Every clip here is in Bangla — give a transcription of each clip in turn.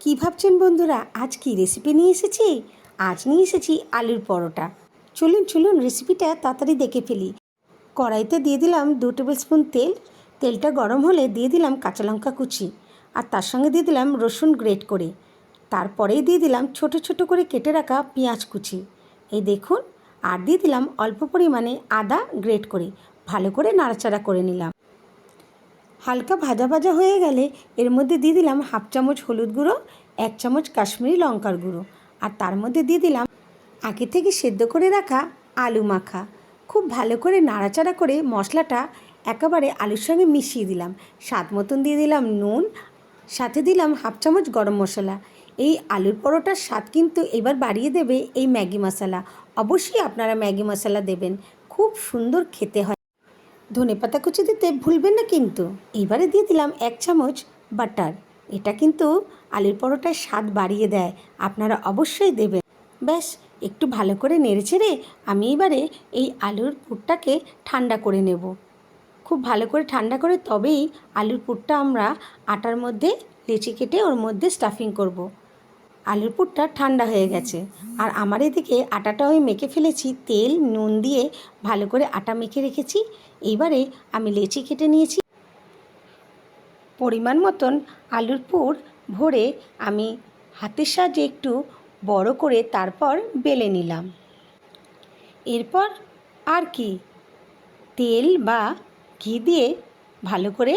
কী ভাবছেন বন্ধুরা, আজ কি রেসিপি নিয়ে এসেছি? আজ নিয়ে এসেছি আলুর পরোটা। চলুন চলুন রেসিপিটা তাড়াতাড়ি দেখে ফেলি। কড়াইতে দিয়ে দিলাম 2 টেবিল স্পুন তেল। তেলটা গরম হলে দিয়ে দিলাম কাঁচা লঙ্কা কুচি, আর তার সঙ্গে দিয়ে দিলাম রসুন গ্রেট করে। তারপরেই দিয়ে দিলাম ছোট ছোট করে কেটে রাখা পেঁয়াজ কুচি। এই দেখুন, আর দিয়ে দিলাম অল্প পরিমাণে আদা গ্রেট করে। ভালো করে নাড়াচাড়া করে নিলাম। হালকা ভাজা ভাজা হয়ে গেলে এর মধ্যে দিয়ে দিলাম হাফ চামচ হলুদ গুঁড়ো, 1 চামচ কাশ্মীরি লঙ্কার গুঁড়ো, আর তার মধ্যে দিয়ে দিলাম আগে থেকে সেদ্ধ করে রাখা আলু মাখা। খুব ভালো করে নাড়াচাড়া করে মশলাটা একেবারে আলুর সঙ্গে মিশিয়ে দিলাম। স্বাদ মতন দিয়ে দিলাম নুন, সাথে দিলাম হাফ চামচ গরম মশলা। এই আলুর পরোটার স্বাদ কিন্তু এবার বাড়িয়ে দেবে এই ম্যাগি মশলা। অবশ্যই আপনারা ম্যাগি মশলা দেবেন, খুব সুন্দর খেতে হয়। ধনেপাতা কুচি দিতে ভুলবেন না কিন্তু। এবারে দিয়ে দিলাম 1 চামচ বাটার। এটা কিন্তু আলুর পরোটার স্বাদ বাড়িয়ে দেয়, আপনারা অবশ্যই দেবেন। ব্যাস একটু ভালো করে নেড়েচেড়ে আমি এবারে এই আলুর পুরটাকে ঠান্ডা করে নেব। খুব ভালো করে ঠান্ডা করে তবেই আলুর পুরটা আমরা আটার মধ্যে লেচি কেটে ওর মধ্যে স্টাফিং করব। আলুর পুরটা ঠান্ডা হয়ে গেছে, আর আমার এদিকে আটাটা আমি মেখে ফেলেছি। তেল নুন দিয়ে ভালো করে আটা মেখে রেখেছি। এইবারে আমি লেচি কেটে নিয়েছি। পরিমাণ মতন আলুর পুর ভরে আমি হাতের সাহায্যে একটু বড় করে তারপর বেলে নিলাম। এরপর আর কি, তেল বা ঘি দিয়ে ভালো করে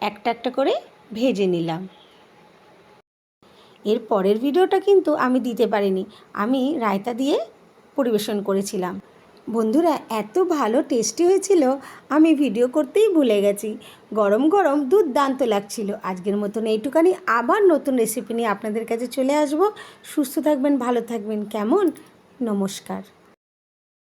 একটা একটা করে ভেজে নিলাম। এর পরের ভিডিওটা কিন্তু আমি দিতে পারিনি, আমি রায়তা দিয়ে পরিবেশন করেছিলাম। বন্ধুরা, এত ভালো টেস্টি হয়েছিল, আমি ভিডিও করতেই ভুলে গেছি। গরম গরম দুর্দান্ত লাগছিল। আজকের মতন এইটুখানি, আবার নতুন রেসিপি নিয়ে আপনাদের কাছে চলে আসব। সুস্থ থাকবেন, ভালো থাকবেন, কেমন? নমস্কার।